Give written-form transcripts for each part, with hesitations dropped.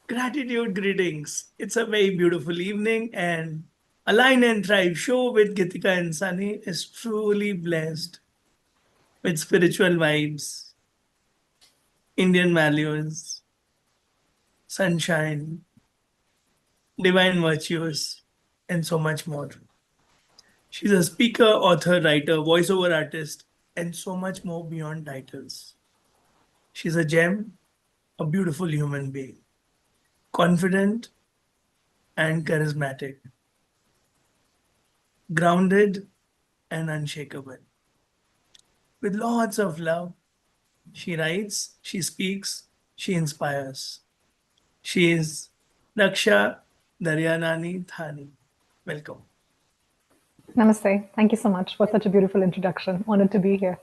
Gratitude greetings. It's a very beautiful evening, and Align and Thrive show with Geetika and Sunny is truly blessed with spiritual vibes, Indian values, sunshine, divine virtues, and so much more. She's a speaker, author, writer, voiceover artist, and so much more beyond titles. She's a gem, a beautiful human being, confident and charismatic, grounded and unshakable. With lots of love, she writes, she speaks, she inspires. She is Raksha Daryanani Thani. Welcome. Namaste. Thank you so much for such a beautiful introduction. Honored to be here.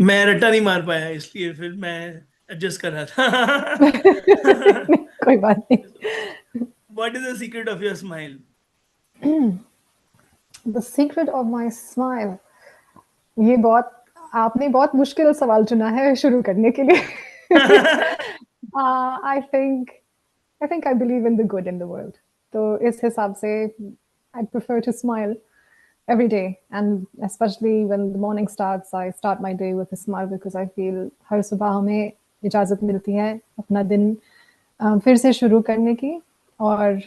मैं रट्टा नहीं मार पाया इसलिए फिर मैं adjust कर रहा था. कोई बात नहीं. What is the secret of your smile? The secret of my smile. ये बहुत आपने बहुत मुश्किल सवाल चुना है शुरू करने के लिए. I think I believe in the good in the world. तो इस हिसाब से I'd prefer to smile every day, and especially when the morning starts, I start my day with a smile because I feel हर सुबह हमें इजाज़त मिलती है अपना दिन फिर से शुरू करने की, और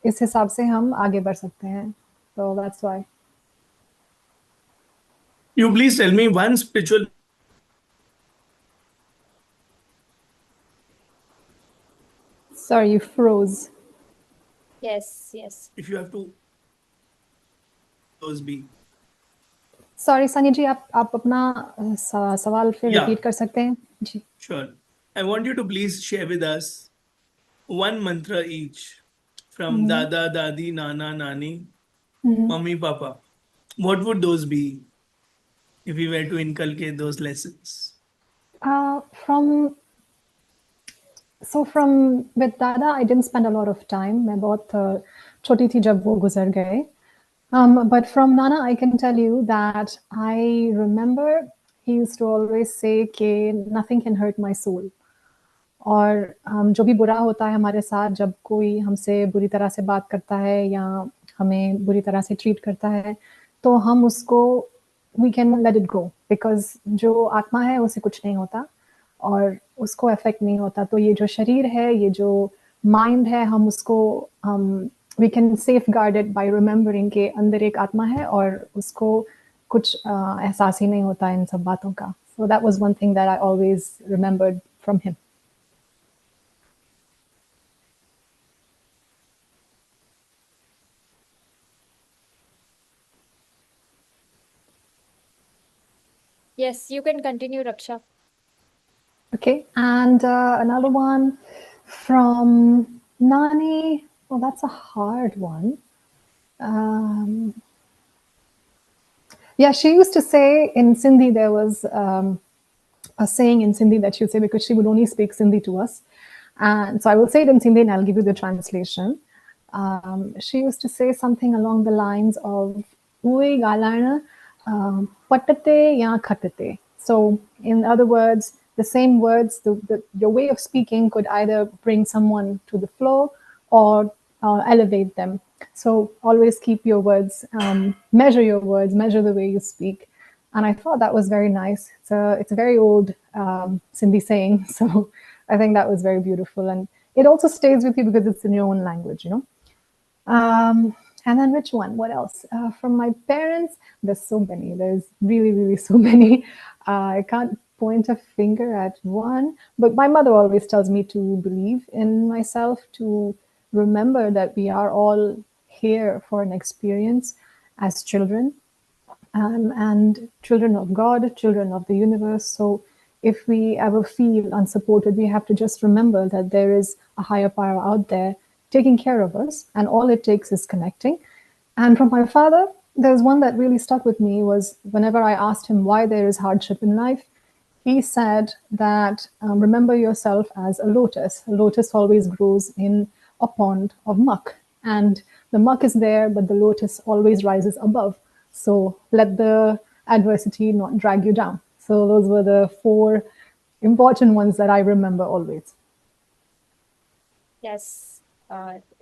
इस हिसाब से हम आगे बढ़ सकते हैं. So that's why. You please tell me one spiritual. Sorry, you froze. Yes, yes. If you have to, those be. Sorry, Sunny जी, आप अपना सवाल फिर Yeah. repeat कर सकते हैं? जी. Sure. I want you to please share with us one mantra each from Dada, Dadi, Nana, Nani, Mummy, Papa. What would those be if we were to inculcate those lessons? From with Dada, I didn't spend a lot of time. मैं बहुत छोटी थी जब वो गुजर गए. But from Nana, I can tell you that I remember he used to always say कि nothing can hurt my soul. और जो भी बुरा होता है हमारे साथ, जब कोई हमसे बुरी तरह से बात करता है या हमें बुरी तरह से ट्रीट करता है, तो हम उसको we can let it go, because जो आत्मा है उसे कुछ नहीं होता और उसको इफेक्ट नहीं होता. तो ये जो शरीर है, ये जो माइंड है, हम उसको we can safeguard it by remembering के अंदर एक आत्मा है और उसको कुछ एहसास ही नहीं होता इन सब बातों का. So that was one thing that I always remembered from him. Yes, you can continue, Raksha. Okay, and another one from Nani. Well, that's a hard one. Yeah, she used to say in Sindhi, there was a saying in Sindhi that she would say, because she would only speak Sindhi to us. And so I will say it in Sindhi and I'll give you the translation. She used to say something along the lines of, "Ui galana patate ya khatate." So, in other words, the same words, your way of speaking could either bring someone to the floor or elevate them. So always keep your words, measure your words, measure the way you speak. And I thought that was very nice. It's a very old Sindhi saying, so I think that was very beautiful. And it also stays with you because it's in your own language, you know. And then which one? What else? From my parents, there's so many. There's really, really so many. I can't point a finger at one, but my mother always tells me to believe in myself, to remember that we are all here for an experience as children, and children of God, children of the universe. So if we ever feel unsupported, we have to just remember that there is a higher power out there taking care of us, and all it takes is connecting. And from my father, there's one that really stuck with me, was whenever I asked him why there is hardship in life, he said that remember yourself as a lotus. A lotus always grows in a pond of muck, and the muck is there, but the lotus always rises above. So let the adversity not drag you down. So those were the 4 important ones that I remember always. Yes.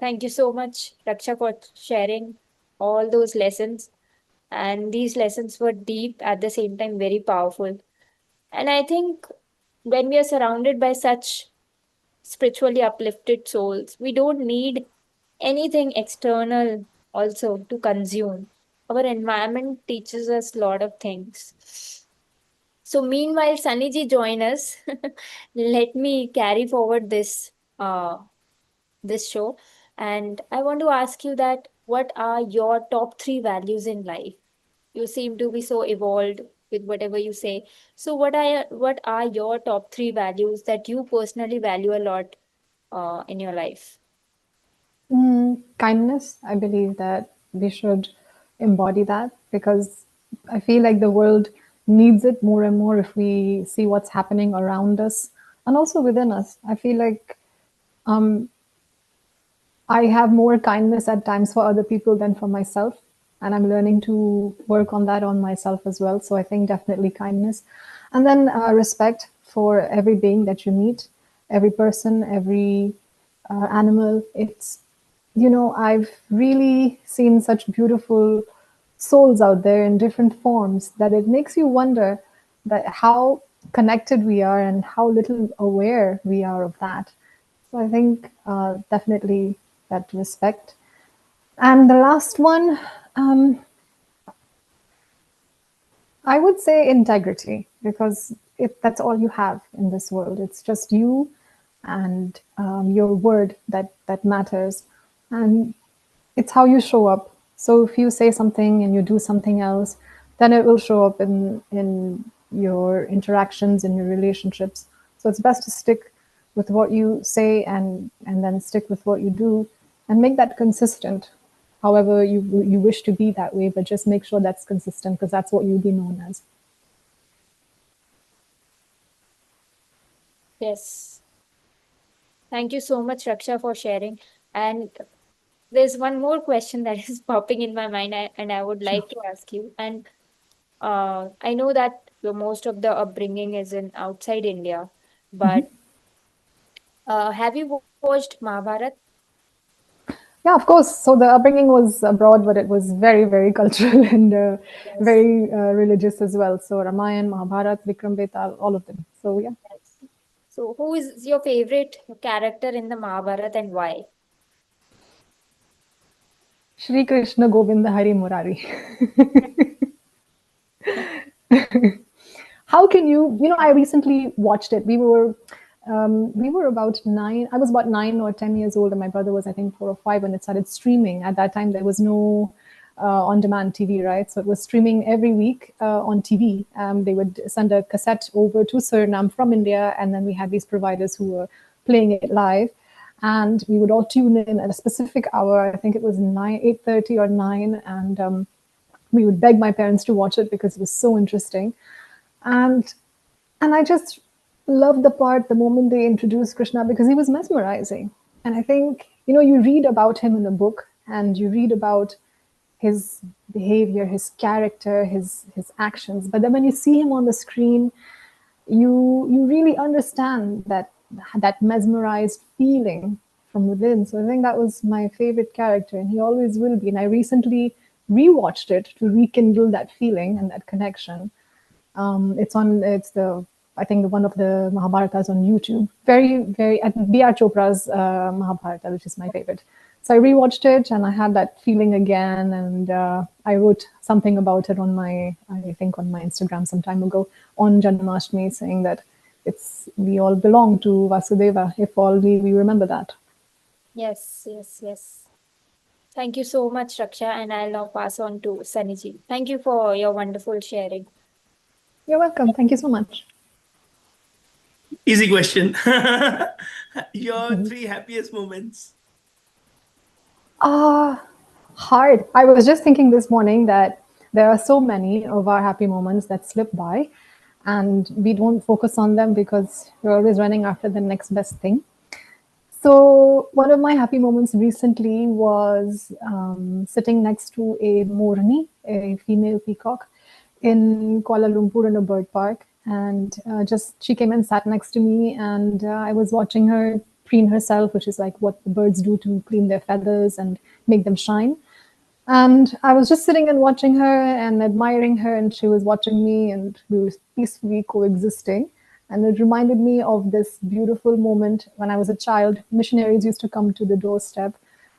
Thank you so much, Raksha, for sharing all those lessons. And these lessons were deep, at the same time, very powerful. And I think when we are surrounded by such spiritually uplifted souls, we don't need anything external also to consume. Our environment teaches us a lot of things. So meanwhile, Sunny join us. Let me carry forward uh this show. And I want to ask you that what are your top three values in life? You seem to be so evolved with whatever you say. So what are your top three values that you personally value a lot in your life? Kindness, I believe that we should embody that because I feel like the world needs it more and more if we see what's happening around us and also within us. I feel like I have more kindness at times for other people than for myself. And I'm learning to work on that on myself as well. So I think definitely kindness. And then respect for every being that you meet, every person, every animal. I've really seen such beautiful souls out there in different forms that it makes you wonder that how connected we are and how little aware we are of that. So I think definitely that respect. And the last one, I would say integrity, because that's all you have in this world. It's just you and your word that matters, and it's how you show up. So if you say something and you do something else, then it will show up in your interactions, in your relationships. So it's best to stick with what you say and then stick with what you do and make that consistent. However, you wish to be that way, but just make sure that's consistent because that's what you'll be known as. Yes. Thank you so much, Raksha, for sharing. And there's one more question that is popping in my mind, and I would Sure. like to ask you. And I know that most of the upbringing is in outside India, but have you watched Mahabharat? Yeah, of course. So the upbringing was abroad, but it was very, very cultural and Yes. very religious as well. So Ramayan, Mahabharat, Vikram Betal, all of them. So yeah, Yes. So, who is your favorite character in the Mahabharat and why? Shri Krishna Govinda Hari Murari. How can you? I recently watched it. We were about nine. I was about 9 or 10 years old, and my brother was, I think, 4 or 5 when it started streaming. At that time, there was no on-demand TV, right? So it was streaming every week on TV. They would send a cassette over to Suriname from India, and then we had these providers who were playing it live, and we would all tune in at a specific hour. I think it was 8:30 or 9, and we would beg my parents to watch it because it was so interesting. And and I just loved the part the moment they introduced Krishna because he was mesmerizing. And I think, you read about him in a book and you read about his behavior, his character, his actions, but then when you see him on the screen, you really understand that mesmerized feeling from within. So I think that was my favorite character, and he always will be. And I recently rewatched it to rekindle that feeling and that connection. It's the I think one of the Mahabharatas on YouTube. Very very B.R. Chopra's Mahabharata, which is my favorite. So I rewatched it and I had that feeling again, and I wrote something about it I think on my Instagram some time ago on Janmashtami, saying that we all belong to Vasudeva if all we remember that. Yes, yes, yes. Thank you so much, Raksha, and I'll now pass on to Sunny. Thank you for your wonderful sharing. You're welcome. Thank you so much. Easy question. Your three happiest moments. Hard. I was just thinking this morning that there are so many of our happy moments that slip by, and we don't focus on them because we're always running after the next best thing. So, one of my happy moments recently was sitting next to a morni, a female peacock, in Kuala Lumpur in a bird park. And just she came and sat next to me, and I was watching her preen herself, which is like what the birds do to clean their feathers and make them shine. And I was just sitting and watching her and admiring her, and she was watching me, and we were peacefully coexisting. And it reminded me of this beautiful moment when I was a child. Missionaries used to come to the doorstep,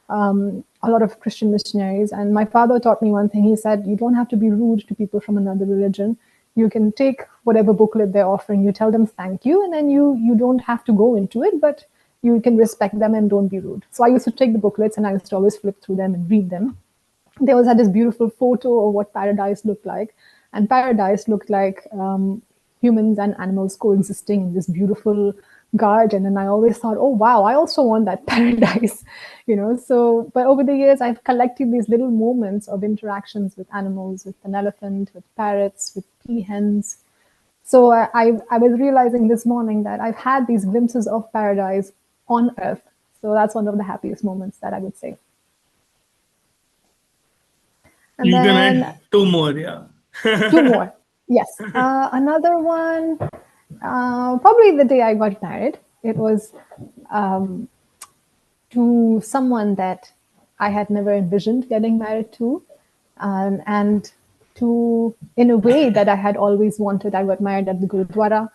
a lot of Christian missionaries. And my father taught me one thing. He said, "You don't have to be rude to people from another religion. You can take whatever booklet they're offering, you tell them thank you, and then you don't have to go into it, but you can respect them and don't be rude." So I used to take the booklets and I used to always flip through them and read them. They always had this beautiful photo of what paradise looked like. And paradise looked like humans and animals coexisting in this beautiful garden. And I always thought, oh, wow, I also want that paradise, So, but over the years, I've collected these little moments of interactions with animals, with an elephant, with parrots, with peahens. So I was realizing this morning that I've had these glimpses of paradise on earth. So that's one of the happiest moments that I would say. And You can then add two more, yeah. two more. Yes. Another one, probably the day I got married. It was to someone that I had never envisioned getting married to. And to, in a way that I had always wanted. I got married at the Gurudwara.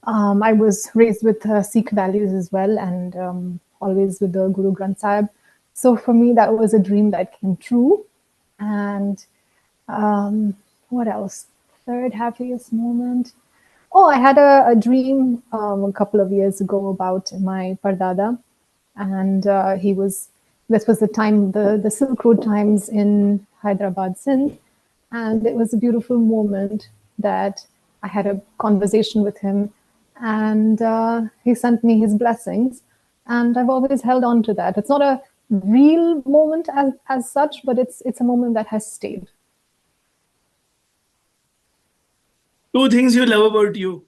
I was raised with Sikh values as well, and always with the Guru Granth Sahib. So for me, that was a dream that came true. And what else? Third happiest moment. Oh, I had a dream a couple of years ago about my Pardada, and this was the time, the Silk Road times in Hyderabad, Sindh, and it was a beautiful moment that I had a conversation with him, and he sent me his blessings, and I've always held on to that. It's not a real moment as such, but it's a moment that has stayed. Two things you love about you.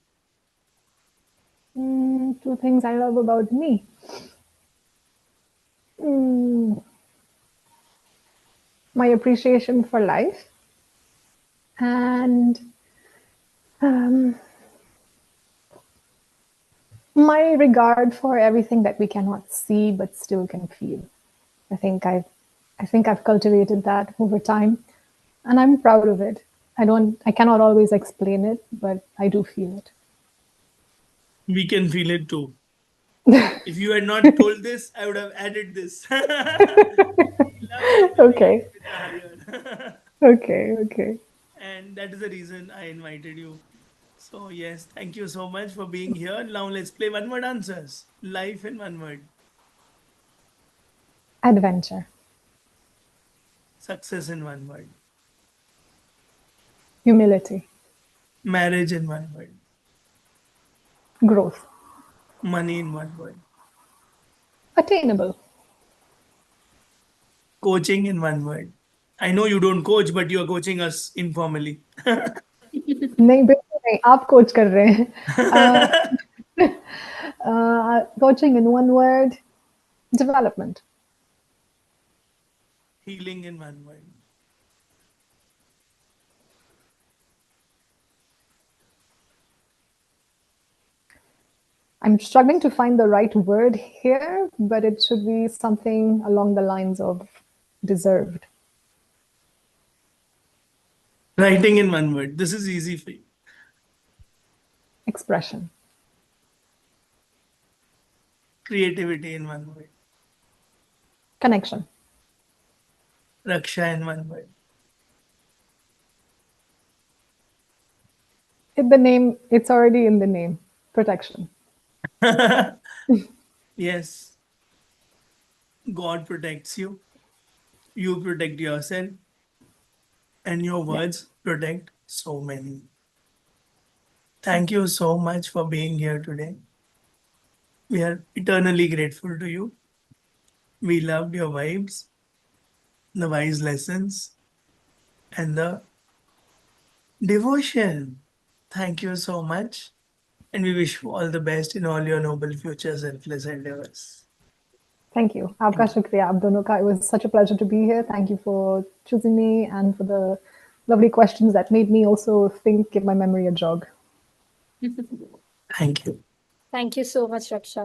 Two things I love about me. My appreciation for life, and my regard for everything that we cannot see but still can feel. I think I've cultivated that over time, and I'm proud of it. I cannot always explain it, but I do feel it. We can feel it too. If you had not told this, I would have added this. We love you living Okay. with the higher. Okay. And that is the reason I invited you. So, yes, thank you so much for being here. Now, let's play one word answers. Life in one word. Adventure. Success in one word. Humility. Marriage in one word. Growth. Money in one word. Attainable. Coaching in one word. I know you don't coach, but you are coaching us informally. नहीं बिल्कुल नहीं आप coach कर रहे हैं coaching in one word, development. Healing in one word. I'm struggling to find the right word here, but it should be something along the lines of deserved. Writing in one word. This is easy for you. Expression. Creativity in one word. Connection. Raksha in one word. It's already in the name. Protection. Yes. God protects you. You protect yourself. And your words protect so many. Thank you so much for being here today. We are eternally grateful to you. We loved your vibes, the wise lessons, and the devotion. Thank you so much. And we wish you all the best in all your noble future selfless endeavors. Thank you. आपका शुक्रिया आप दोनों का. It was such a pleasure to be here. Thank you for choosing me and for the lovely questions that made me also think, give my memory a jog. Thank you. Thank you so much, Raksha.